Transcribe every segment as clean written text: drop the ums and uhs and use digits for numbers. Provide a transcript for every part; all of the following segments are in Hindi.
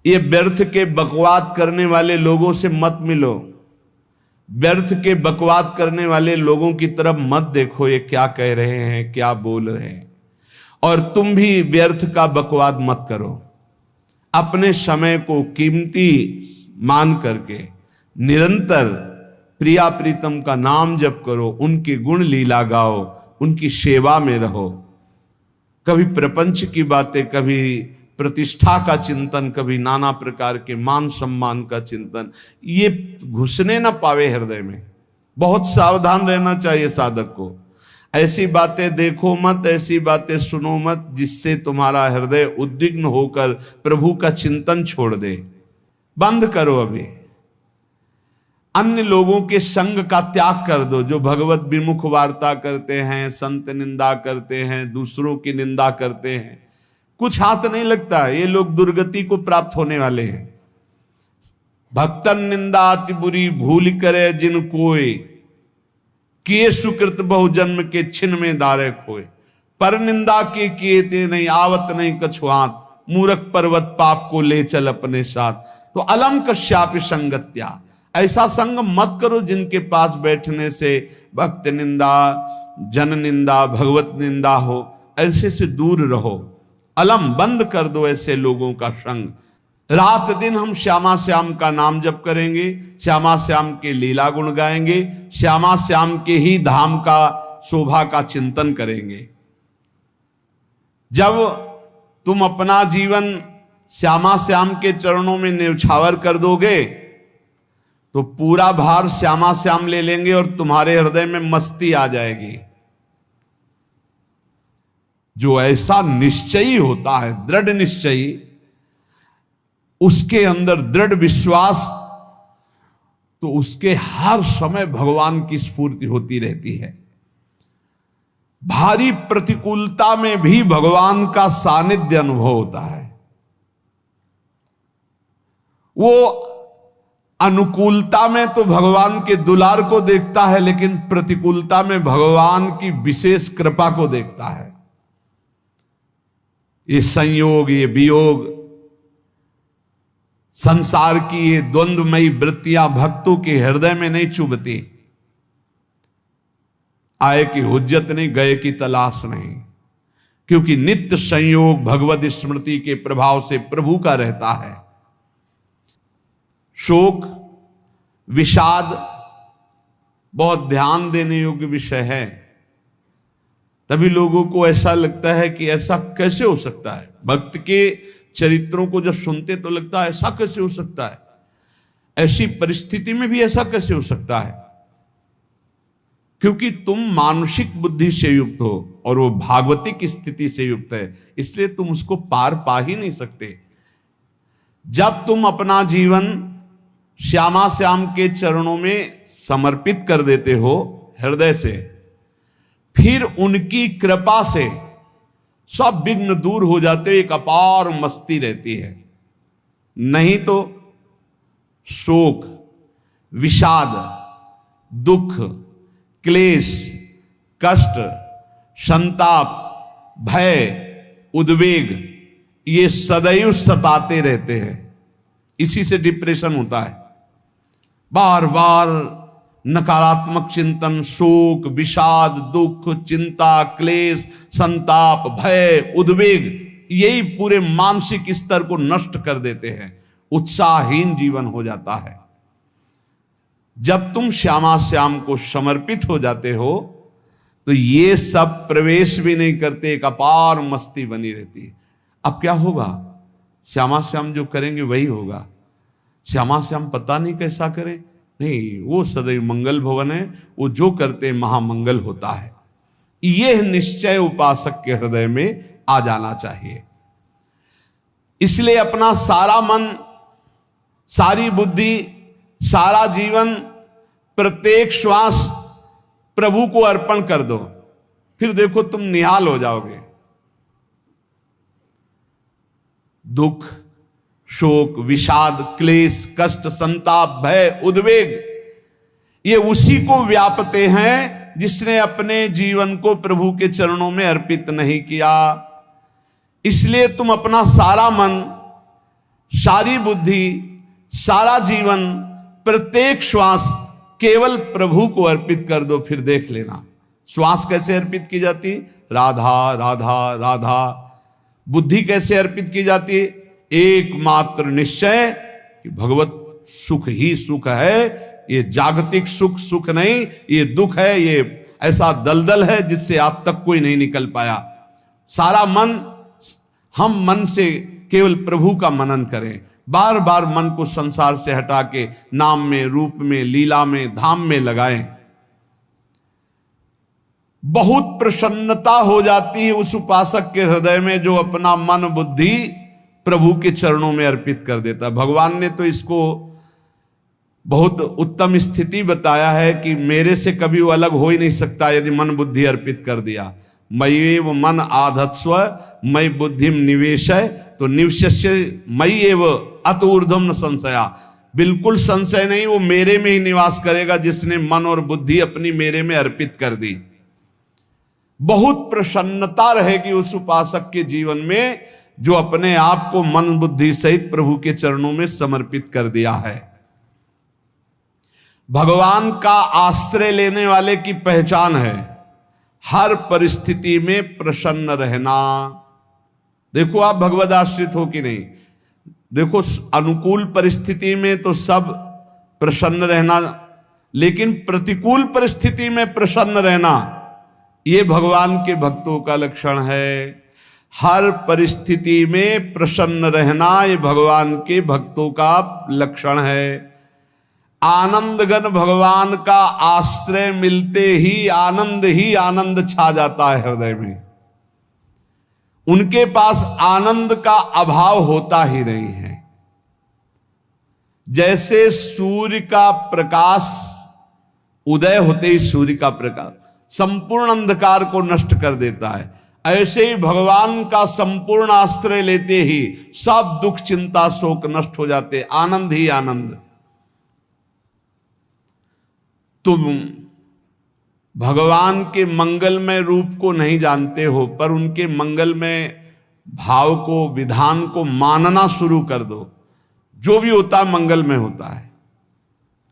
ये व्यर्थ के बकवाद करने वाले लोगों से मत मिलो, व्यर्थ के बकवाद करने वाले लोगों की तरफ मत देखो, ये क्या कह रहे हैं, क्या बोल रहे हैं। और तुम भी व्यर्थ का बकवाद मत करो। अपने समय को कीमती मान करके निरंतर प्रिया प्रीतम का नाम जप करो, उनके गुण लीला गाओ, उनकी सेवा में रहो। कभी प्रपंच की बातें, कभी प्रतिष्ठा का चिंतन, कभी नाना प्रकार के मान सम्मान का चिंतन, ये घुसने ना पावे हृदय में। बहुत सावधान रहना चाहिए साधक को। ऐसी बातें देखो मत, ऐसी बातें सुनो मत जिससे तुम्हारा हृदय उद्विग्न होकर प्रभु का चिंतन छोड़ दे। बंद करो अभी। अन्य लोगों के संग का त्याग कर दो, जो भगवत विमुख वार्ता करते हैं, संत निंदा करते हैं, दूसरों की निंदा करते हैं। कुछ हाथ नहीं लगता, ये लोग दुर्गति को प्राप्त होने वाले हैं। भक्तन निंदा अति बुरी भूल करे जिन कोय, किए सुकृत बहु जन्म के छिन में दारे खोए। पर निंदा के किए ते नहीं आवत नहीं कछुआत, मूर्ख पर्वत पाप को ले चल अपने साथ। तो अलम कश्यापि संगत्या, ऐसा संग मत करो जिनके पास बैठने से भक्त निंदा, जन निंदा, भगवत निंदा हो। ऐसे से दूर रहो। अलम बंद कर दो ऐसे लोगों का संग। रात दिन हम श्यामा श्याम का नाम जप करेंगे, श्यामा श्याम के लीला गुण गाएंगे, श्यामा श्याम के ही धाम का शोभा का चिंतन करेंगे। जब तुम अपना जीवन श्यामा श्याम के चरणों में न्यौछावर कर दोगे तो पूरा भार श्यामा श्याम ले लेंगे और तुम्हारे हृदय में मस्ती आ जाएगी। जो ऐसा निश्चयी होता है, दृढ़ निश्चयी, उसके अंदर दृढ़ विश्वास, तो उसके हर समय भगवान की स्फूर्ति होती रहती है। भारी प्रतिकूलता में भी भगवान का सानिध्य अनुभव होता है। वो अनुकूलता में तो भगवान के दुलार को देखता है, लेकिन प्रतिकूलता में भगवान की विशेष कृपा को देखता है। ये संयोग, ये वियोग, संसार की ये द्वंद्वमयी वृत्तियां भक्तों के हृदय में नहीं चुभती। आए की हुज्जत नहीं, गए की तलाश नहीं, क्योंकि नित्य संयोग भगवत स्मृति के प्रभाव से प्रभु का रहता है। शोक, विषाद बहुत ध्यान देने योग्य विषय है। तभी लोगों को ऐसा लगता है कि ऐसा कैसे हो सकता है। भक्त के चरित्रों को जब सुनते तो लगता है ऐसा कैसे हो सकता है, ऐसी परिस्थिति में भी ऐसा कैसे हो सकता है। क्योंकि तुम मानसिक बुद्धि से युक्त हो और वो भागवतिक स्थिति से युक्त है, इसलिए तुम उसको पार पा ही नहीं सकते। जब तुम अपना जीवन श्यामा श्याम के चरणों में समर्पित कर देते हो हृदय से, फिर उनकी कृपा से सब विघ्न दूर हो जाते, एक अपार मस्ती रहती है। नहीं तो शोक, विषाद, दुख, क्लेश, कष्ट, संताप, भय, उद्वेग, ये सदैव सताते रहते हैं। इसी से डिप्रेशन होता है। बार बार नकारात्मक चिंतन, शोक, विषाद, दुख, चिंता, क्लेश, संताप, भय, उद्वेग, यही पूरे मानसिक स्तर को नष्ट कर देते हैं। उत्साहहीन जीवन हो जाता है। जब तुम श्यामा श्याम को समर्पित हो जाते हो तो ये सब प्रवेश भी नहीं करते, एक अपार मस्ती बनी रहती है। अब क्या होगा? श्यामा श्याम जो करेंगे वही होगा। श्यामा श्याम पता नहीं कैसा करें, नहीं, वो सदैव मंगल भवन है, वो जो करते महामंगल होता है। यह निश्चय उपासक के हृदय में आ जाना चाहिए। इसलिए अपना सारा मन, सारी बुद्धि, सारा जीवन, प्रत्येक श्वास प्रभु को अर्पण कर दो, फिर देखो तुम निहाल हो जाओगे। दुख, शोक, विषाद, क्लेश, कष्ट, संताप, भय, उद्वेग, ये उसी को व्यापते हैं जिसने अपने जीवन को प्रभु के चरणों में अर्पित नहीं किया। इसलिए तुम अपना सारा मन, सारी बुद्धि, सारा जीवन, प्रत्येक श्वास केवल प्रभु को अर्पित कर दो, फिर देख लेना श्वास कैसे अर्पित की जाती, राधा राधा राधा। बुद्धि कैसे अर्पित की जाती, एकमात्र निश्चय कि भगवत सुख ही सुख है, ये जागतिक सुख सुख नहीं, ये दुख है, ये ऐसा दलदल है जिससे आज तक कोई नहीं निकल पाया। सारा मन, हम मन से केवल प्रभु का मनन करें, बार बार मन को संसार से हटा के नाम में, रूप में, लीला में, धाम में लगाएं। बहुत प्रसन्नता हो जाती है उस उपासक के हृदय में जो अपना मन बुद्धि प्रभु के चरणों में अर्पित कर देता है। भगवान ने तो इसको बहुत उत्तम स्थिति बताया है कि मेरे से कभी वो अलग हो ही नहीं सकता यदि मन बुद्धि अर्पित कर दिया। मय्येव मन आधत्स्व मयि बुद्धिम निवेशय, तो निवश्य मय्येव अत ऊर्ध्वं न संशया, बिल्कुल संशय नहीं, वो मेरे में ही निवास करेगा जिसने मन और बुद्धि अपनी मेरे में अर्पित कर दी। बहुत प्रसन्नता रहेगी उस उपासक के जीवन में जो अपने आप को मन बुद्धि सहित प्रभु के चरणों में समर्पित कर दिया है। भगवान का आश्रय लेने वाले की पहचान है हर परिस्थिति में प्रसन्न रहना। देखो आप भगवद आश्रित हो कि नहीं, देखो अनुकूल परिस्थिति में तो सब प्रसन्न रहना, लेकिन प्रतिकूल परिस्थिति में प्रसन्न रहना ये भगवान के भक्तों का लक्षण है। हर परिस्थिति में प्रसन्न रहना ये भगवान के भक्तों का लक्षण है। आनंदगन भगवान का आश्रय मिलते ही आनंद छा जाता है हृदय में। उनके पास आनंद का अभाव होता ही नहीं है। जैसे सूर्य का प्रकाश उदय होते ही सूर्य का प्रकाश संपूर्ण अंधकार को नष्ट कर देता है, ऐसे ही भगवान का संपूर्ण आश्रय लेते ही सब दुख चिंता शोक नष्ट हो जाते, आनंद ही आनंद। तुम भगवान के मंगलमय रूप को नहीं जानते हो, पर उनके मंगलमय भाव को, विधान को मानना शुरू कर दो। जो भी होता है मंगलमय होता है।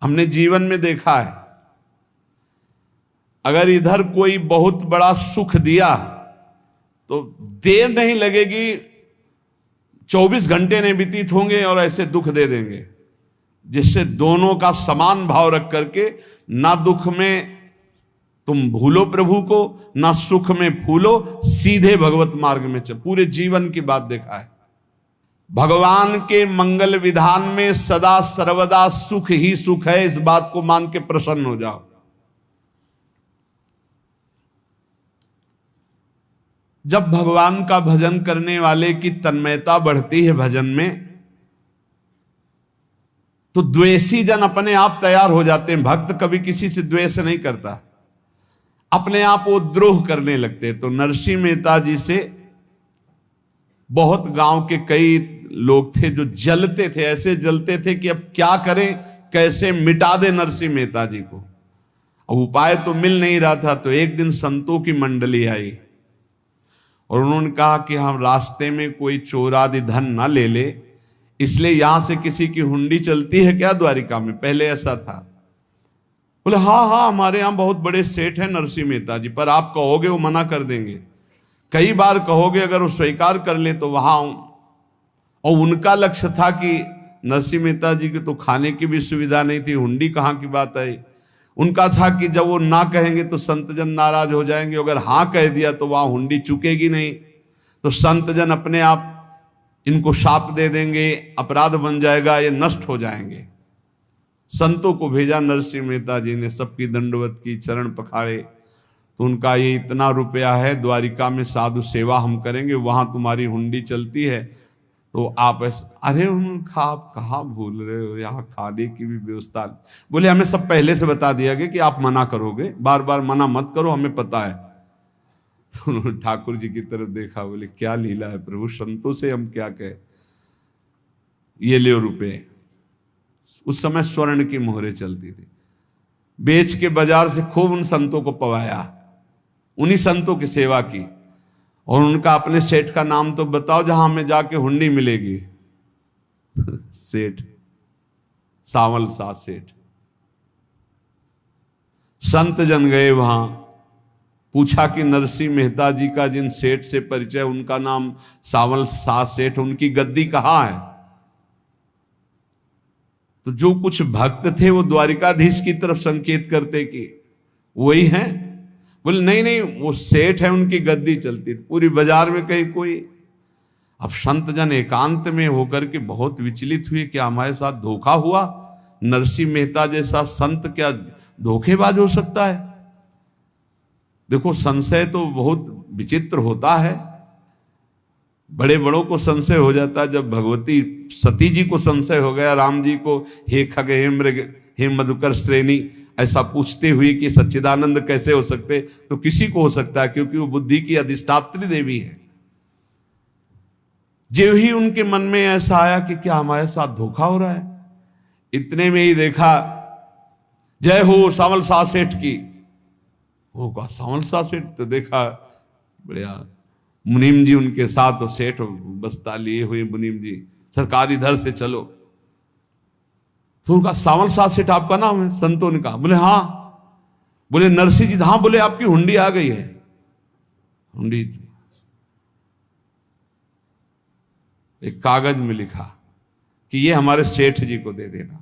हमने जीवन में देखा है, अगर इधर कोई बहुत बड़ा सुख दिया तो देर नहीं लगेगी, 24 घंटे नहीं व्यतीत होंगे और ऐसे दुख दे देंगे, जिससे दोनों का समान भाव रख करके ना दुख में तुम भूलो प्रभु को, ना सुख में फूलो, सीधे भगवत मार्ग में चल। पूरे जीवन की बात देखा है। भगवान के मंगल विधान में सदा सर्वदा सुख ही सुख है, इस बात को मान के प्रसन्न हो जाओ। जब भगवान का भजन करने वाले की तन्मयता बढ़ती है भजन में, तो द्वेषी जन अपने आप तैयार हो जाते हैं। भक्त कभी किसी से द्वेष नहीं करता, अपने आप वो द्रोह करने लगते। तो नरसिंह मेहता जी से बहुत गांव के कई लोग थे जो जलते थे, ऐसे जलते थे कि अब क्या करें, कैसे मिटा दे नरसिंह मेहता जी को। अब उपाय तो मिल नहीं रहा था। तो एक दिन संतों की मंडली आई और उन्होंने कहा कि हम रास्ते में कोई चोर आदि धन ना ले ले, इसलिए यहां से किसी की हुंडी चलती है क्या द्वारिका में? पहले ऐसा था। बोले हाँ हमारे यहां बहुत बड़े सेठ हैं नरसिंह मेहता जी, पर आप कहोगे वो मना कर देंगे। कई बार कहोगे, अगर वो स्वीकार कर ले तो वहां। और उनका लक्ष्य था कि नरसिंह मेहता जी की तो खाने की भी सुविधा नहीं थी, हुंडी कहाँ की बात आई। उनका था कि जब वो ना कहेंगे तो संतजन नाराज हो जाएंगे, अगर हाँ कह दिया तो वहां हुंडी चुकेगी नहीं, तो संतजन अपने आप इनको शाप दे देंगे, अपराध बन जाएगा, ये नष्ट हो जाएंगे। संतों को भेजा नरसिंह मेहता जी ने, सबकी दंडवत की, चरण पखाड़े। तो उनका ये इतना रुपया है, द्वारिका में साधु सेवा हम करेंगे, वहां तुम्हारी हुंडी चलती है, तो आप अरे उनका आप कहाँ भूल रहे हो, यहाँ खाने की भी व्यवस्था। बोले हमें सब पहले से बता दिया गया कि आप मना करोगे, बार बार मना मत करो, हमें पता है। तो उन्होंने ठाकुर जी की तरफ देखा, बोले क्या लीला है प्रभु, संतों से हम क्या कहें, ये ले रुपये। उस समय स्वर्ण की मोहरें चलती थी, बेच के बाजार से खूब उन संतों को पवाया, उन्हीं संतों की सेवा की। और उनका अपने सेठ का नाम तो बताओ जहां हमें जाके हुंडी मिलेगी। सेठ, सावल शाह सेठ। संत जन गए वहां, पूछा कि नरसिंह मेहता जी का जिन सेठ से परिचय, उनका नाम सावल शाह सेठ, उनकी गद्दी कहाँ है? तो जो कुछ भक्त थे वो द्वारिकाधीश की तरफ संकेत करते कि वही हैं। बोले नहीं नहीं, वो सेठ है, उनकी गद्दी चलती। पूरी बाजार में कहीं कोई। अब संत जन एकांत में होकर के बहुत विचलित हुए, क्या हमारे साथ धोखा हुआ? नरसिंह मेहता जैसा संत क्या धोखेबाज हो सकता है? देखो, संशय तो बहुत विचित्र होता है। बड़े बड़ों को संशय हो जाता है। जब भगवती सती जी को संशय हो गया, राम जी को, हे खग हे मृग हे मधुकर श्रेणी, ऐसा पूछते हुए कि सच्चिदानंद कैसे हो सकते, तो किसी को हो सकता है, क्योंकि वो बुद्धि की अधिष्ठात्री देवी है। जो ही उनके मन में ऐसा आया कि क्या हमारे साथ धोखा हो रहा है, इतने में ही देखा जय हो सावल शाह सेठ की। वो कहा सावल शाह सेठ? तो देखा बढ़िया मुनीम जी उनके साथ, सेठ बस्ता लिए हुए मुनीम जी, सरकार इधर से चलो। तो उनका सावल शाह सेठ आपका नाम है? संतों ने कहा। बोले हाँ। बोले नरसिंह जी? हाँ। बोले आपकी हुंडी आ गई है। हुंडी एक कागज में लिखा कि ये हमारे सेठ जी को दे देना।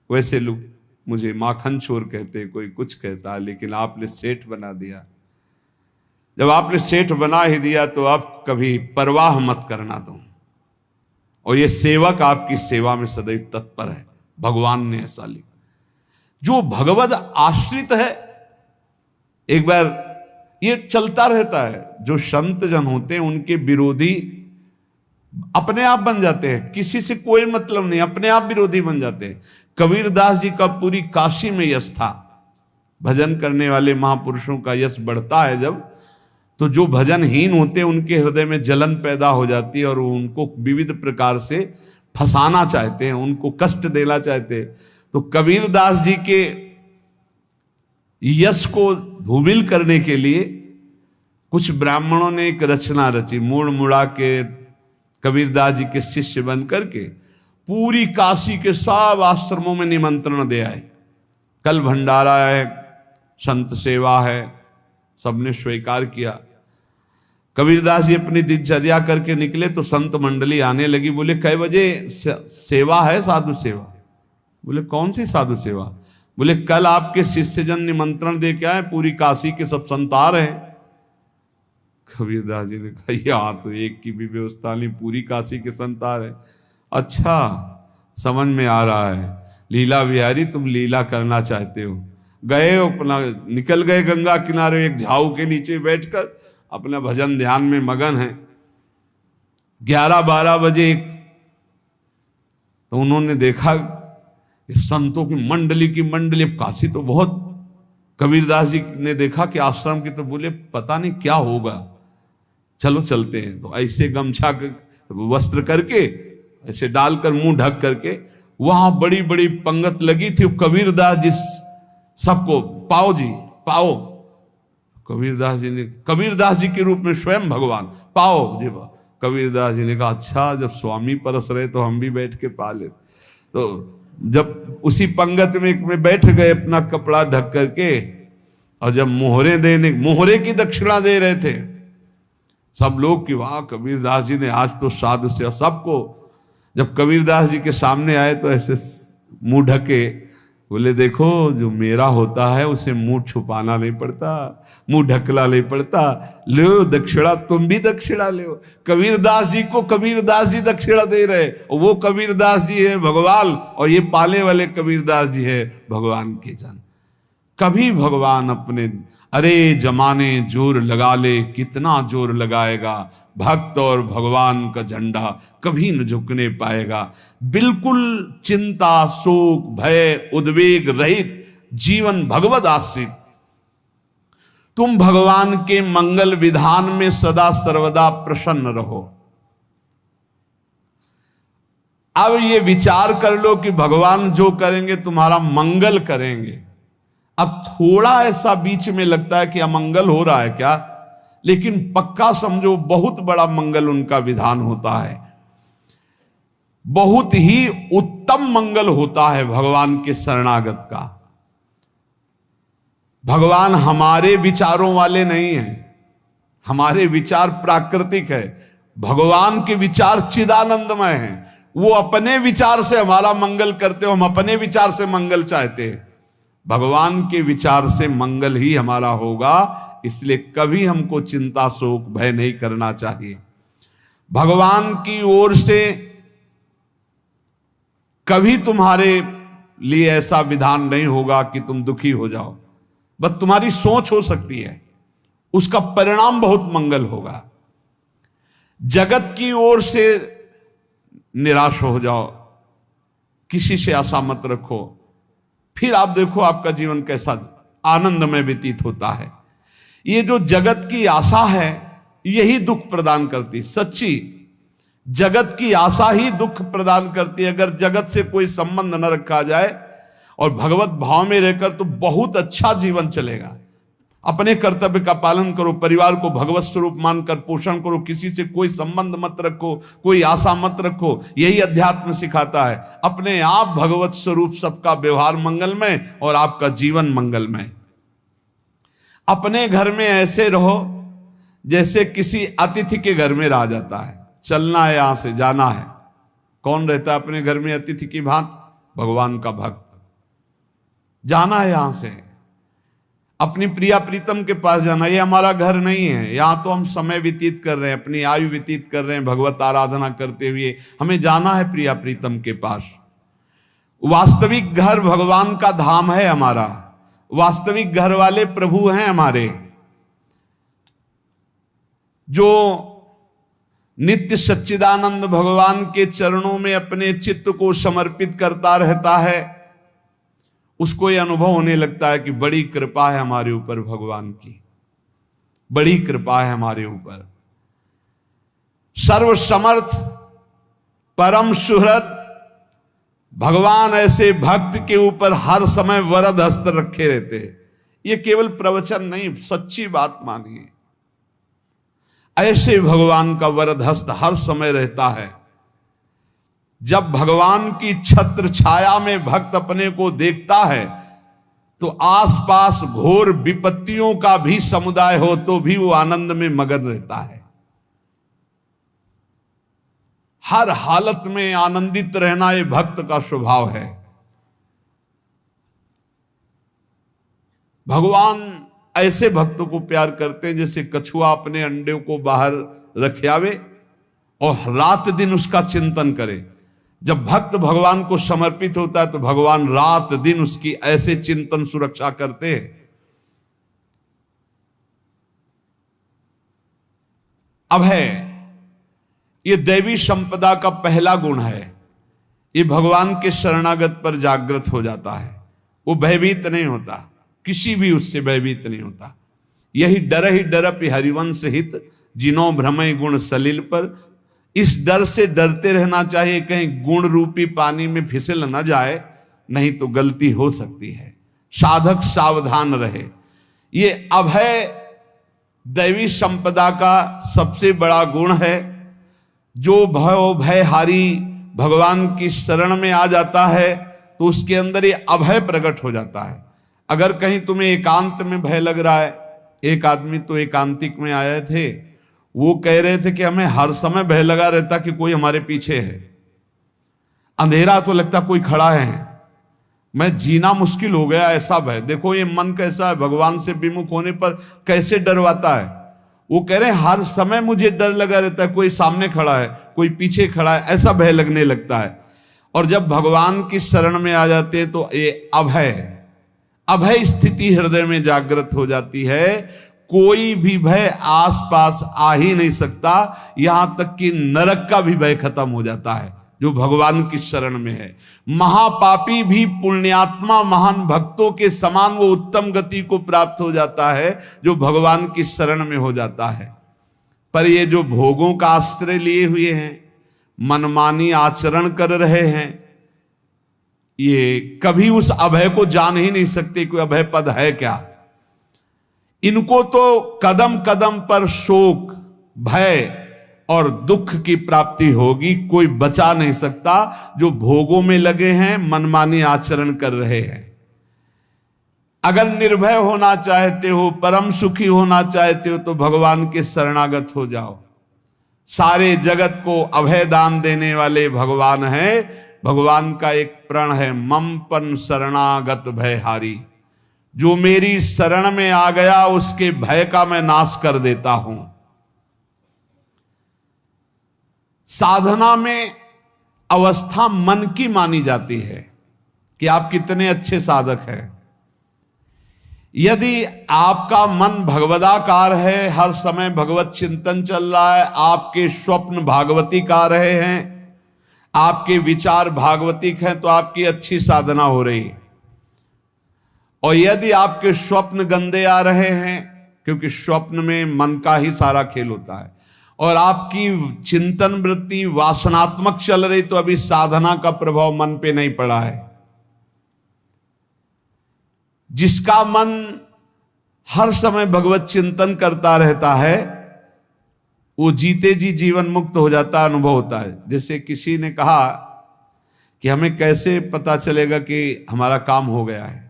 वैसे लोग मुझे माखन चोर कहते, कोई कुछ कहता, लेकिन आपने सेठ बना दिया। जब आपने सेठ बना ही दिया तो आप कभी परवाह मत करना तुम। और ये सेवक आपकी सेवा में सदैव तत्पर है। भगवान ने ऐसा लिखा। जो भगवद आश्रित है, एक बार ये चलता रहता है, जो संत जन होते हैं उनके विरोधी अपने आप बन जाते हैं, किसी से कोई मतलब नहीं, अपने आप विरोधी बन जाते हैं। कबीरदास जी का पूरी काशी में यश था। भजन करने वाले महापुरुषों का यश बढ़ता है जब, तो जो भजनहीन होते हैं उनके हृदय में जलन पैदा हो जाती है और वो उनको विविध प्रकार से फंसाना चाहते हैं, उनको कष्ट देना चाहते हैं। तो कबीरदास जी के यश को धूमिल करने के लिए कुछ ब्राह्मणों ने एक रचना रची। मुड़ मुड़ा के कबीरदास जी के शिष्य बन करके पूरी काशी के सब आश्रमों में निमंत्रण दे आए। कल भंडारा है, संत सेवा है, सबने स्वीकार किया। कबीरदास जी अपनी दिनचर्या करके निकले तो संत मंडली आने लगी। बोले कै बजे सेवा है? साधु सेवा। बोले कौन सी साधु सेवा? बोले कल आपके शिष्यजन निमंत्रण दे के आए, पूरी काशी के सब संत आ रहे हैं। कबीरदास जी ने कहा यहाँ तो एक की भी व्यवस्था नहीं, पूरी काशी के संत आ रहे। अच्छा, समझ में आ रहा है, लीला बिहारी तुम लीला करना चाहते हो। गए अपना निकल गए गंगा किनारे, एक झाऊ के नीचे बैठकर अपना भजन ध्यान में मगन है। 11-12 बजे तो उन्होंने देखा संतों की मंडली, काशी तो बहुत। कबीरदास जी ने देखा कि आश्रम की, तो बोले पता नहीं क्या होगा, चलो चलते हैं। तो ऐसे गमछा वस्त्र करके ऐसे डालकर मुंह ढक करके, वहां बड़ी बड़ी पंगत लगी थी। कबीरदास जी सबको पाओ जी पाओ। कबीरदास जी के रूप में स्वयं भगवान पाओ जी। कबीरदास जी ने कहा अच्छा, जब स्वामी परस रहे तो हम भी बैठ के पा ले। तो जब उसी पंगत में बैठ गए अपना कपड़ा ढक करके, और जब मोहरे की दक्षिणा दे रहे थे सब लोग कि वाह कबीरदास जी ने आज तो साधु से। सबको जब कबीरदास जी के सामने आए तो ऐसे मुंह ढके, बोले देखो जो मेरा होता है उसे मुंह छुपाना नहीं पड़ता, मुंह ढकला नहीं पड़ता। लो दक्षिणा, तुम भी दक्षिणा लो। कबीरदास जी को कबीरदास जी दक्षिणा दे रहे, और वो कबीरदास जी है भगवान, और ये पाले वाले कबीरदास जी है भगवान के जन। कभी भगवान अपने, अरे जमाने जोर लगा ले, कितना जोर लगाएगा, भक्त और भगवान का झंडा कभी न झुकने पाएगा। बिल्कुल चिंता शोक भय उद्वेग रहित जीवन भगवद आश्रित। तुम भगवान के मंगल विधान में सदा सर्वदा प्रसन्न रहो। अब ये विचार कर लो कि भगवान जो करेंगे तुम्हारा मंगल करेंगे। अब थोड़ा ऐसा बीच में लगता है कि अमंगल हो रहा है क्या, लेकिन पक्का समझो बहुत बड़ा मंगल उनका विधान होता है। बहुत ही उत्तम मंगल होता है भगवान के शरणागत का। भगवान हमारे विचारों वाले नहीं हैं, हमारे विचार प्राकृतिक है, भगवान के विचार चिदानंदमय हैं। वो अपने विचार से हमारा मंगल करते हो, हम अपने विचार से मंगल चाहते हैं। भगवान के विचार से मंगल ही हमारा होगा, इसलिए कभी हमको चिंता शोक भय नहीं करना चाहिए। भगवान की ओर से कभी तुम्हारे लिए ऐसा विधान नहीं होगा कि तुम दुखी हो जाओ, बस तुम्हारी सोच हो सकती है, उसका परिणाम बहुत मंगल होगा। जगत की ओर से निराश हो जाओ, किसी से आशा मत रखो, फिर आप देखो आपका जीवन कैसा आनंदमय व्यतीत होता है। ये जो जगत की आशा है यही दुख प्रदान करती, सच्ची जगत की आशा ही दुख प्रदान करती है। अगर जगत से कोई संबंध न रखा जाए और भगवत भाव में रहकर तो बहुत अच्छा जीवन चलेगा। अपने कर्तव्य का पालन करो, परिवार को भगवत स्वरूप मानकर पोषण करो, किसी से कोई संबंध मत रखो, कोई आशा मत रखो, यही अध्यात्म सिखाता है। अपने आप भगवत स्वरूप, सबका व्यवहार मंगलमय और आपका जीवन मंगलमय। अपने घर में ऐसे रहो जैसे किसी अतिथि के घर में रह जाता है, चलना है यहां से जाना है। कौन रहता है अपने घर में अतिथि की भांति? भगवान का भक्त। जाना है यहां से, अपनी प्रिया प्रीतम के पास जाना। ये हमारा घर नहीं है, यहां तो हम समय व्यतीत कर रहे हैं, अपनी आयु व्यतीत कर रहे हैं भगवत आराधना करते हुए। हमें जाना है प्रिया प्रीतम के पास। वास्तविक घर भगवान का धाम है हमारा, वास्तविक घर वाले प्रभु हैं हमारे, जो नित्य सच्चिदानंद भगवान के चरणों में अपने चित्त को समर्पित करता रहता है। उसको यह अनुभव होने लगता है कि बड़ी कृपा है हमारे ऊपर, भगवान की बड़ी कृपा है हमारे ऊपर। सर्वसमर्थ परम सुहृद भगवान ऐसे भक्त के ऊपर हर समय वरद हस्त रखे रहते हैं। ये केवल प्रवचन नहीं, सच्ची बात मानिए। ऐसे भगवान का वरद हस्त हर समय रहता है। जब भगवान की छत्र छाया में भक्त अपने को देखता है तो आसपास घोर विपत्तियों का भी समुदाय हो तो भी वो आनंद में मगन रहता है। हर हालत में आनंदित रहना ये भक्त का स्वभाव है। भगवान ऐसे भक्तों को प्यार करते हैं जैसे कछुआ अपने अंडे को बाहर रख आवे और रात दिन उसका चिंतन करे। जब भक्त भगवान को समर्पित होता है तो भगवान रात दिन उसकी ऐसे चिंतन सुरक्षा करते हैं। अभय, ये दैवी संपदा का पहला गुण है। ये भगवान के शरणागत पर जागृत हो जाता है, वो भयभीत नहीं होता, किसी भी उससे भयभीत नहीं होता। यही डरपि हरिवंश हित, जिनो भ्रमय गुण सलिल पर। इस डर से डरते रहना चाहिए कहीं गुण रूपी पानी में फिसल न जाए, नहीं तो गलती हो सकती है। साधक सावधान रहे। ये अभय दैवी संपदा का सबसे बड़ा गुण है। जो भयहारी भगवान की शरण में आ जाता है तो उसके अंदर ये अभय प्रकट हो जाता है। अगर कहीं तुम्हें एकांत में भय लग रहा है, एक आदमी तो एकांतिक में आए थे, वो कह रहे थे कि हमें हर समय भय लगा रहता कि कोई हमारे पीछे है, अंधेरा तो लगता कोई खड़ा है, मैं जीना मुश्किल हो गया, ऐसा भय। देखो ये मन कैसा है, भगवान से विमुख होने पर कैसे डरवाता है। वो कह रहे हैं हर समय मुझे डर लगा रहता है, कोई सामने खड़ा है, कोई पीछे खड़ा है, ऐसा भय लगने लगता है। और जब भगवान की शरण में आ जाते हैं तो ये अभय स्थिति हृदय में जागृत हो जाती है। कोई भी भय आसपास आ ही नहीं सकता, यहां तक कि नरक का भी भय खत्म हो जाता है जो भगवान की शरण में है। महापापी भी पुण्यात्मा महान भक्तों के समान वो उत्तम गति को प्राप्त हो जाता है जो भगवान की शरण में हो जाता है। पर ये जो भोगों का आश्रय लिए हुए हैं, मनमानी आचरण कर रहे हैं, ये कभी उस अभय को जान ही नहीं सकते कोई अभय पद है क्या। इनको तो कदम कदम पर शोक, भय और दुख की प्राप्ति होगी। कोई बचा नहीं सकता जो भोगों में लगे हैं, मनमानी आचरण कर रहे हैं। अगर निर्भय होना चाहते हो, परम सुखी होना चाहते हो, तो भगवान के शरणागत हो जाओ। सारे जगत को अभय दान देने वाले भगवान हैं। भगवान का एक प्रण है, ममपन शरणागत भयहारी। जो मेरी शरण में आ गया उसके भय का मैं नाश कर देता हूं। साधना में अवस्था मन की मानी जाती है कि आप कितने अच्छे साधक हैं। यदि आपका मन भगवदाकार है, हर समय भगवत चिंतन चल रहा है, आपके स्वप्न भागवती का रहे हैं, आपके विचार भागवतिक हैं, तो आपकी अच्छी साधना हो रही है। और यदि आपके स्वप्न गंदे आ रहे हैं, क्योंकि स्वप्न में मन का ही सारा खेल होता है, और आपकी चिंतन वृत्ति वासनात्मक चल रही, तो अभी साधना का प्रभाव मन पे नहीं पड़ा है। जिसका मन हर समय भगवत चिंतन करता रहता है, वो जीते जी जीवन मुक्त हो जाता, अनुभव होता है। जैसे किसी ने कहा कि हमें कैसे पता चलेगा कि हमारा काम हो गया है,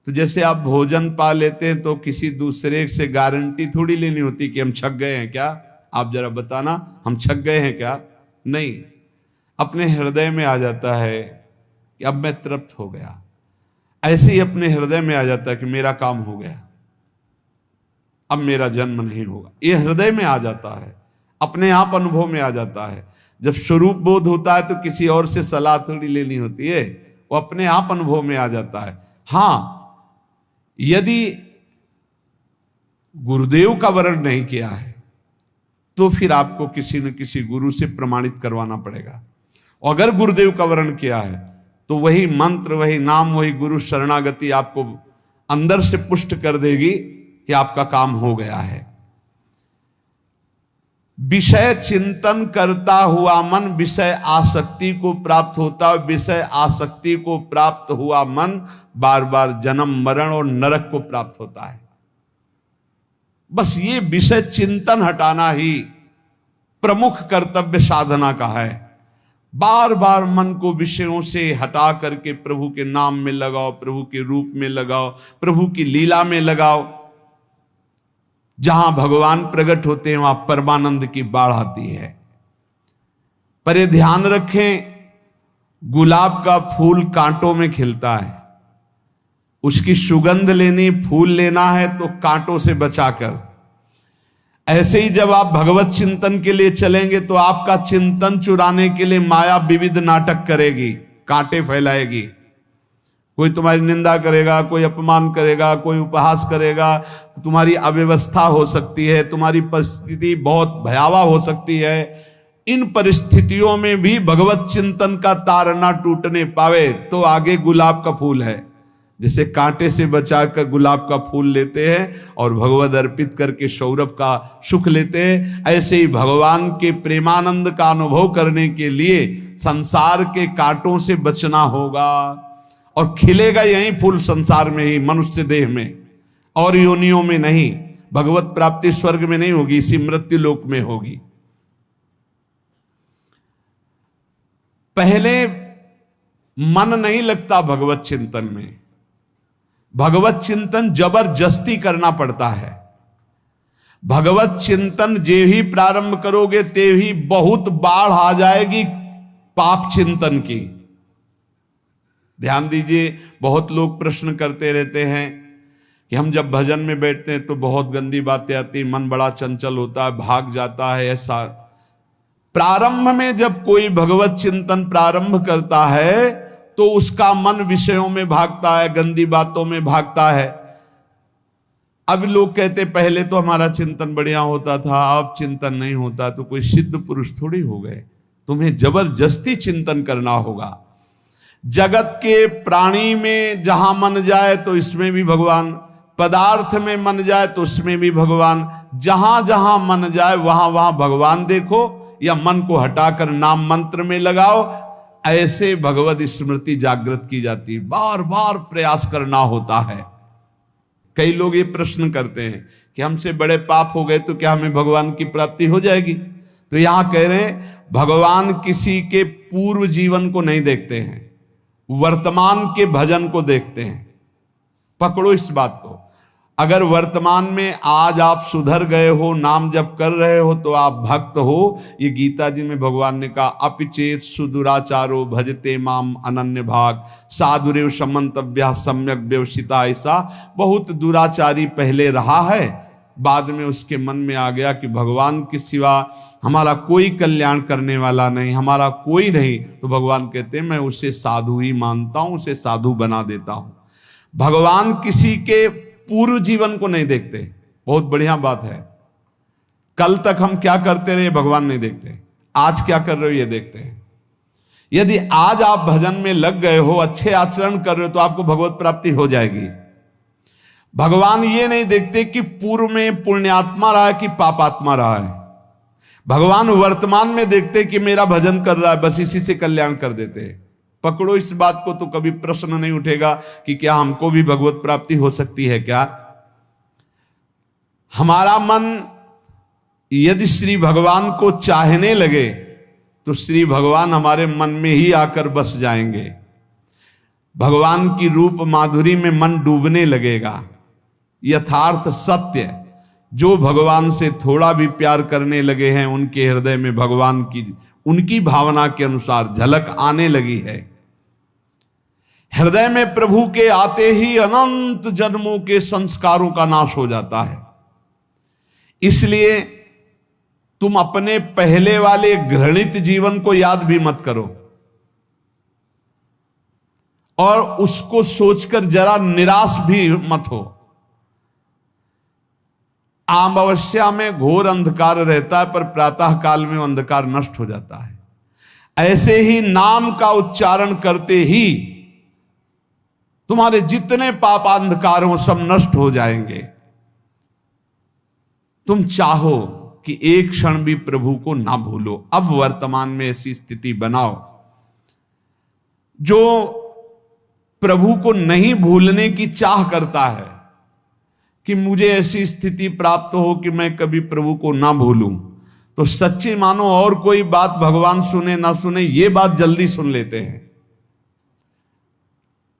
तो जैसे आप भोजन पा लेते हैं तो किसी दूसरे से गारंटी थोड़ी लेनी होती कि हम छक गए हैं क्या, आप जरा बताना हम छक गए हैं क्या। नहीं, अपने हृदय में आ जाता है कि अब मैं तृप्त हो गया। ऐसे ही अपने हृदय में आ जाता है कि मेरा काम हो गया, अब मेरा जन्म नहीं होगा। ये हृदय में आ जाता है, अपने आप अनुभव में आ जाता है। जब स्वरूप बोध होता है तो किसी और से सलाह थोड़ी लेनी होती है, वो अपने आप अनुभव में आ जाता है। हाँ, यदि गुरुदेव का वर्ण नहीं किया है तो फिर आपको किसी न किसी गुरु से प्रमाणित करवाना पड़ेगा। और अगर गुरुदेव का वर्ण किया है तो वही मंत्र, वही नाम, वही गुरु शरणागति आपको अंदर से पुष्ट कर देगी कि आपका काम हो गया है। विषय चिंतन करता हुआ मन विषय आसक्ति को प्राप्त होता है। विषय आसक्ति को प्राप्त हुआ मन बार बार जन्म मरण और नरक को प्राप्त होता है। बस ये विषय चिंतन हटाना ही प्रमुख कर्तव्य साधना का है। बार बार मन को विषयों से हटा करके प्रभु के नाम में लगाओ, प्रभु के रूप में लगाओ, प्रभु की लीला में लगाओ। जहां भगवान प्रकट होते हैं वहां परमानंद की बाढ़ आती है। पर ये ध्यान रखें, गुलाब का फूल कांटों में खिलता है, उसकी सुगंध लेनी, फूल लेना है तो कांटों से बचाकर। ऐसे ही जब आप भगवत चिंतन के लिए चलेंगे तो आपका चिंतन चुराने के लिए माया विविध नाटक करेगी, कांटे फैलाएगी। कोई तुम्हारी निंदा करेगा, कोई अपमान करेगा, कोई उपहास करेगा, तुम्हारी अव्यवस्था हो सकती है, तुम्हारी परिस्थिति बहुत भयावह हो सकती है। इन परिस्थितियों में भी भगवत चिंतन का तार ना टूटने पावे तो आगे गुलाब का फूल है। जैसे कांटे से बचाकर गुलाब का फूल लेते हैं और भगवद अर्पित करके सौरभ का सुख लेते हैं, ऐसे ही भगवान के प्रेमानंद का अनुभव करने के लिए संसार के कांटों से बचना होगा। और खिलेगा यही फूल संसार में ही, मनुष्य देह में, और योनियों में नहीं। भगवत प्राप्ति स्वर्ग में नहीं होगी, इसी मृत्यु लोक में होगी। पहले मन नहीं लगता भगवत चिंतन में, भगवत चिंतन जबरदस्ती करना पड़ता है। भगवत चिंतन जे ही प्रारंभ करोगे ते ही बहुत बाढ़ आ जाएगी पाप चिंतन की। ध्यान दीजिए, बहुत लोग प्रश्न करते रहते हैं कि हम जब भजन में बैठते हैं तो बहुत गंदी बातें आती, मन बड़ा चंचल होता है, भाग जाता है। ऐसा प्रारंभ में जब कोई भगवत चिंतन प्रारंभ करता है तो उसका मन विषयों में भागता है, गंदी बातों में भागता है। अब लोग कहते पहले तो हमारा चिंतन बढ़िया होता था, अब चिंतन नहीं होता। तो कोई सिद्ध पुरुष थोड़ी हो गए, तुम्हें जबरदस्ती चिंतन करना होगा। जगत के प्राणी में जहां मन जाए तो इसमें भी भगवान, पदार्थ में मन जाए तो उसमें भी भगवान। जहां जहां मन जाए वहां वहां भगवान देखो, या मन को हटाकर नाम मंत्र में लगाओ। ऐसे भगवत स्मृति जागृत की जाती है, बार बार प्रयास करना होता है। कई लोग ये प्रश्न करते हैं कि हमसे बड़े पाप हो गए तो क्या हमें भगवान की प्राप्ति हो जाएगी? तो यहां कह रहे हैं भगवान किसी के पूर्व जीवन को नहीं देखते हैं, वर्तमान के भजन को देखते हैं। पकड़ो इस बात को। अगर वर्तमान में आज आप सुधर गए हो, नाम जप कर रहे हो, तो आप भक्त हो। ये गीता जी में भगवान ने कहा, अपिचेत सुदुराचारो भजते माम अनन्य भाग साधुरेव समन्तव्या सम्यक व्यवसिता। ऐसा बहुत दुराचारी पहले रहा है, बाद में उसके मन में आ गया कि भगवान के सिवा हमारा कोई कल्याण करने वाला नहीं, हमारा कोई नहीं। तो भगवान कहते हैं मैं उसे साधु ही मानता हूं, उसे साधु बना देता हूं। भगवान किसी के पूर्व जीवन को नहीं देखते। बहुत बढ़िया बात है। कल तक हम क्या करते रहे भगवान नहीं देखते, आज क्या कर रहे हो ये देखते हैं। यदि आज आप भजन में लग गए हो, अच्छे आचरण कर रहे हो, तो आपको भगवत प्राप्ति हो जाएगी। भगवान ये नहीं देखते कि पूर्व में पुण्यात्मा रहा है कि पापात्मा रहा है। भगवान वर्तमान में देखते कि मेरा भजन कर रहा है, बस इसी से कल्याण कर देते हैं। पकड़ो इस बात को, तो कभी प्रश्न नहीं उठेगा कि क्या हमको भी भगवत प्राप्ति हो सकती है क्या। हमारा मन यदि श्री भगवान को चाहने लगे तो श्री भगवान हमारे मन में ही आकर बस जाएंगे। भगवान की रूप माधुरी में मन डूबने लगेगा। यथार्थ सत्य, जो भगवान से थोड़ा भी प्यार करने लगे हैं, उनके हृदय में भगवान की उनकी भावना के अनुसार झलक आने लगी है। हृदय में प्रभु के आते ही अनंत जन्मों के संस्कारों का नाश हो जाता है। इसलिए तुम अपने पहले वाले घृणित जीवन को याद भी मत करो और उसको सोचकर जरा निराश भी मत हो। अमावस्या में घोर अंधकार रहता है, पर प्रातः काल में अंधकार नष्ट हो जाता है। ऐसे ही नाम का उच्चारण करते ही तुम्हारे जितने पाप अंधकार हो सब नष्ट हो जाएंगे। तुम चाहो कि एक क्षण भी प्रभु को ना भूलो। अब वर्तमान में ऐसी स्थिति बनाओ। जो प्रभु को नहीं भूलने की चाह करता है कि मुझे ऐसी स्थिति प्राप्त हो कि मैं कभी प्रभु को ना भूलूं, तो सच्ची मानो और कोई बात भगवान सुने ना सुने, ये बात जल्दी सुन लेते हैं।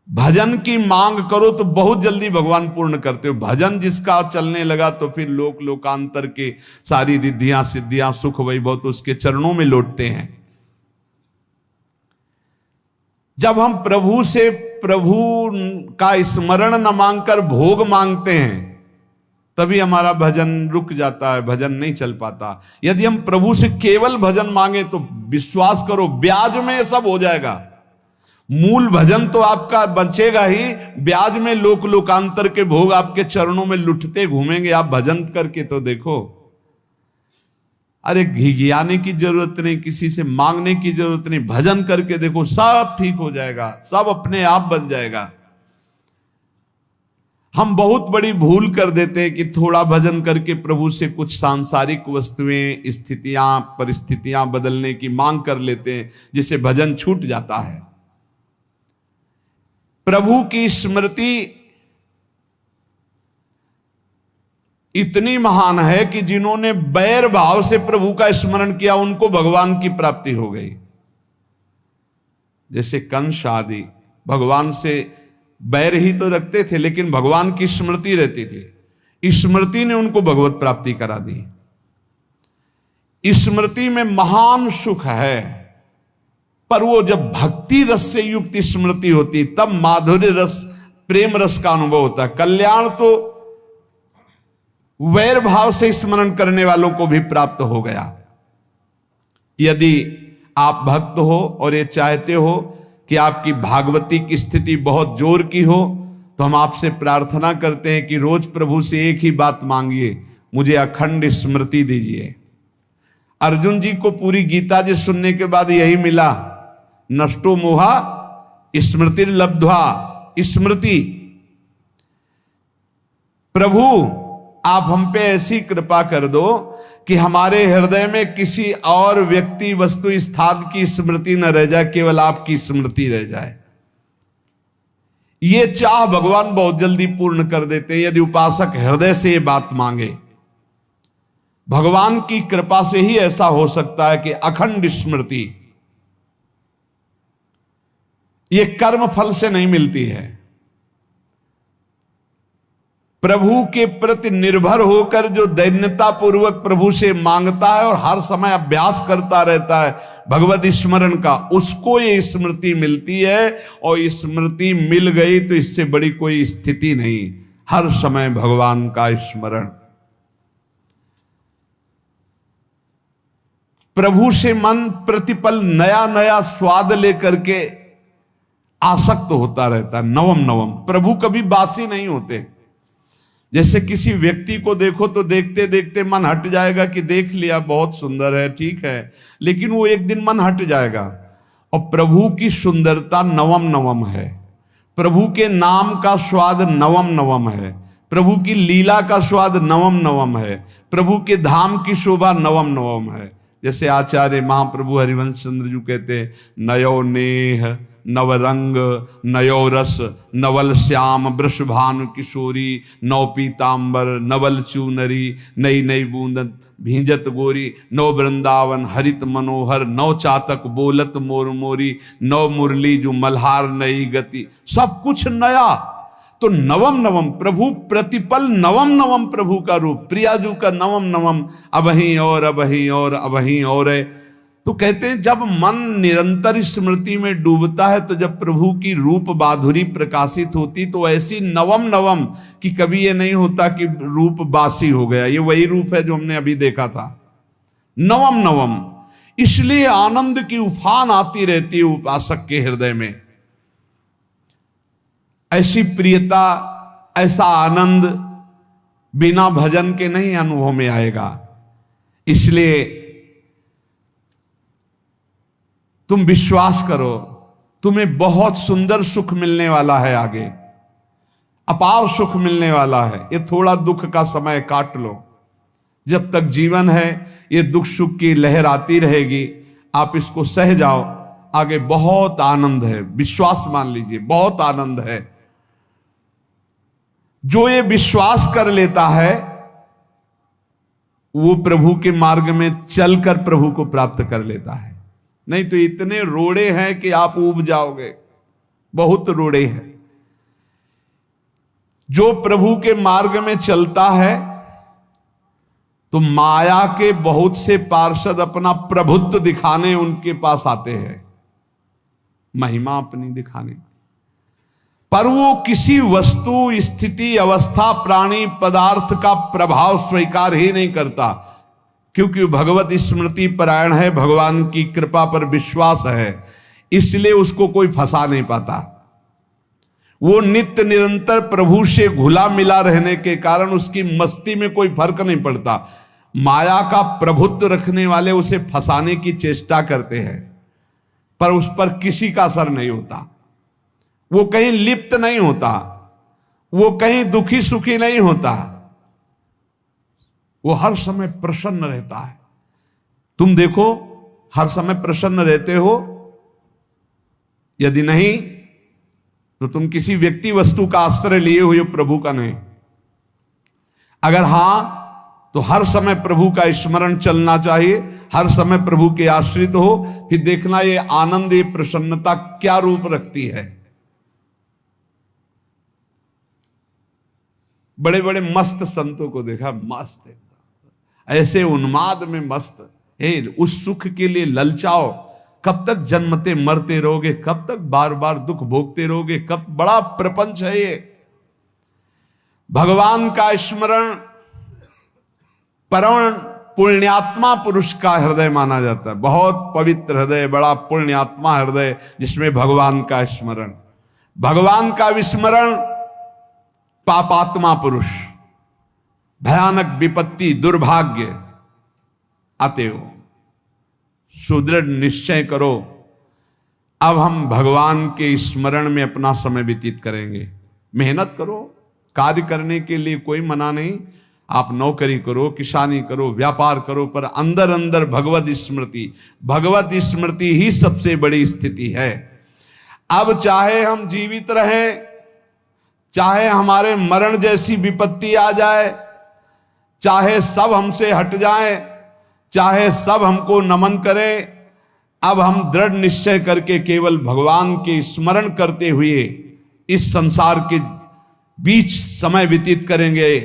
भजन की मांग करो तो बहुत जल्दी भगवान पूर्ण करते हो। भजन जिसका चलने लगा तो फिर लोकांतर के सारी रिद्धियां सिद्धियां सुख वैभव तो उसके चरणों में लौटते हैं। जब हम प्रभु से प्रभु का स्मरण न मांगकर भोग मांगते हैं, तभी हमारा भजन रुक जाता है, भजन नहीं चल पाता। यदि हम प्रभु से केवल भजन मांगे तो विश्वास करो ब्याज में सब हो जाएगा। मूल भजन तो आपका बचेगा ही, ब्याज में लोकांतर के भोग आपके चरणों में लुटते घूमेंगे। आप भजन करके तो देखो। अरे घिघियाने की जरूरत नहीं, किसी से मांगने की जरूरत नहीं, भजन करके देखो, सब ठीक हो जाएगा, सब अपने आप बन जाएगा। हम बहुत बड़ी भूल कर देते हैं कि थोड़ा भजन करके प्रभु से कुछ सांसारिक वस्तुएं, स्थितियां, परिस्थितियां बदलने की मांग कर लेते हैं, जिससे भजन छूट जाता है। प्रभु की स्मृति इतनी महान है कि जिन्होंने बैर भाव से प्रभु का स्मरण किया उनको भगवान की प्राप्ति हो गई। जैसे कंस आदि भगवान से बैर ही तो रखते थे, लेकिन भगवान की स्मृति रहती थी। स्मृति ने उनको भगवत प्राप्ति करा दी। स्मृति में महान सुख है, पर वो जब भक्ति रस से युक्त स्मृति होती तब माधुर्य रस, प्रेम रस का अनुभव होता है। कल्याण तो वैर भाव से स्मरण करने वालों को भी प्राप्त हो गया। यदि आप भक्त हो और ये चाहते हो कि आपकी भागवती की स्थिति बहुत जोर की हो, तो हम आपसे प्रार्थना करते हैं कि रोज प्रभु से एक ही बात मांगिए, मुझे अखंड स्मृति दीजिए। अर्जुन जी को पूरी गीता जी सुनने के बाद यही मिला, नष्टो मोहा स्मृति लब्ध्वा। स्मृति, प्रभु आप हम पे ऐसी कृपा कर दो कि हमारे हृदय में किसी और व्यक्ति, वस्तु, स्थान की स्मृति न रह जाए, केवल आपकी स्मृति रह जाए। ये चाह भगवान बहुत जल्दी पूर्ण कर देते हैं यदि उपासक हृदय से ये बात मांगे। भगवान की कृपा से ही ऐसा हो सकता है कि अखंड स्मृति ये कर्म फल से नहीं मिलती है। प्रभु के प्रति निर्भर होकर जो दैन्यता पूर्वक प्रभु से मांगता है और हर समय अभ्यास करता रहता है भगवत स्मरण का, उसको ये स्मृति मिलती है। और स्मृति मिल गई तो इससे बड़ी कोई स्थिति नहीं, हर समय भगवान का स्मरण। प्रभु से मन प्रतिपल नया नया स्वाद लेकर के आसक्त होता रहता है, नवम नवम। प्रभु कभी बासी नहीं होते। जैसे किसी व्यक्ति को देखो तो देखते देखते मन हट जाएगा कि देख लिया, बहुत सुंदर है, ठीक है, लेकिन वो एक दिन मन हट जाएगा। और प्रभु की सुंदरता नवम नवम है, प्रभु के नाम का स्वाद नवम नवम है, प्रभु की लीला का स्वाद नवम नवम है, प्रभु के धाम की शोभा नवम नवम है। जैसे आचार्य महाप्रभु हरिवंश चंद्र जी कहते, नयो नेह नवरंग नयो रस नवल श्याम वृषभानु किशोरी, नव पीतांबर नवल चूनरी, नई नई बूंदन भींजत गोरी, नव वृंदावन हरित मनोहर, नव चातक बोलत मोर मोरी, नव मुरली जो मल्हार नई गति, सब कुछ नया। तो नवम नवम प्रभु प्रतिपल नवम नवम प्रभु का रूप, प्रियाजू का नवम नवम, अबहीं और अबहीं और अबहीं और है। तो कहते हैं जब मन निरंतर स्मृति में डूबता है तो जब प्रभु की रूप माधुरी प्रकाशित होती तो ऐसी नवम नवम कि कभी ये नहीं होता कि रूप बासी हो गया, ये वही रूप है जो हमने अभी देखा था, नवम नवम। इसलिए आनंद की उफान आती रहती है उपासक के हृदय में। ऐसी प्रियता, ऐसा आनंद बिना भजन के नहीं अनुभव में आएगा। इसलिए तुम विश्वास करो, तुम्हें बहुत सुंदर सुख मिलने वाला है, आगे अपार सुख मिलने वाला है। ये थोड़ा दुख का समय काट लो, जब तक जीवन है ये दुख सुख की लहर आती रहेगी, आप इसको सह जाओ, आगे बहुत आनंद है, विश्वास मान लीजिए, बहुत आनंद है। जो ये विश्वास कर लेता है वो प्रभु के मार्ग में चलकर प्रभु को प्राप्त कर लेता है। नहीं तो इतने रोड़े हैं कि आप ऊब जाओगे, बहुत रोड़े हैं। जो प्रभु के मार्ग में चलता है तो माया के बहुत से पार्षद अपना प्रभुत्व दिखाने उनके पास आते हैं, महिमा अपनी दिखाने, पर वो किसी वस्तु स्थिति अवस्था प्राणी पदार्थ का प्रभाव स्वीकार ही नहीं करता, क्योंकि भगवत स्मृति परायण है, भगवान की कृपा पर विश्वास है, इसलिए उसको कोई फंसा नहीं पाता। वो नित्य निरंतर प्रभु से घुला मिला रहने के कारण उसकी मस्ती में कोई फर्क नहीं पड़ता। माया का प्रभुत्व रखने वाले उसे फंसाने की चेष्टा करते हैं, पर उस पर किसी का असर नहीं होता, वो कहीं लिप्त नहीं होता, वो कहीं दुखी सुखी नहीं होता, वो हर समय प्रसन्न रहता है। तुम देखो, हर समय प्रसन्न रहते हो? यदि नहीं तो तुम किसी व्यक्ति वस्तु का आश्रय लिए हुए, प्रभु का नहीं। अगर हां तो हर समय प्रभु का स्मरण चलना चाहिए, हर समय प्रभु के आश्रित हो, फिर देखना ये आनंद, ये प्रसन्नता क्या रूप रखती है। बड़े बड़े मस्त संतों को देखा, मस्त ऐसे उन्माद में मस्त है, उस सुख के लिए ललचाओ, कब तक जन्मते मरते रहोगे, कब तक बार बार दुख भोगते रहोगे, कब, बड़ा प्रपंच है ये। भगवान का स्मरण परम पुण्यात्मा पुरुष का हृदय माना जाता है, बहुत पवित्र हृदय, बड़ा पुण्यात्मा हृदय जिसमें भगवान का स्मरण। भगवान का विस्मरण पापात्मा पुरुष, भयानक विपत्ति दुर्भाग्य आते हो। सुदृढ़ निश्चय करो, अब हम भगवान के स्मरण में अपना समय व्यतीत करेंगे। मेहनत करो, कार्य करने के लिए कोई मना नहीं, आप नौकरी करो, किसानी करो, व्यापार करो, पर अंदर अंदर भगवत स्मृति, भगवत स्मृति ही सबसे बड़ी स्थिति है। अब चाहे हम जीवित रहें, चाहे हमारे मरण जैसी विपत्ति आ जाए, चाहे सब हमसे हट जाएं, चाहे सब हमको नमन करें, अब हम दृढ़ निश्चय करके केवल भगवान के स्मरण करते हुए इस संसार के बीच समय व्यतीत करेंगे।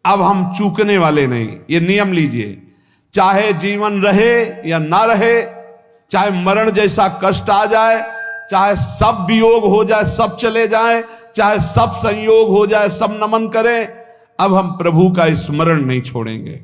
अब हम चूकने वाले नहीं। ये नियम लीजिए, चाहे जीवन रहे या ना रहे, चाहे मरण जैसा कष्ट आ जाए, चाहे सब वियोग हो जाए, सब चले जाए, चाहे सब संयोग हो जाए, सब नमन करें, अब हम प्रभु का स्मरण नहीं छोड़ेंगे।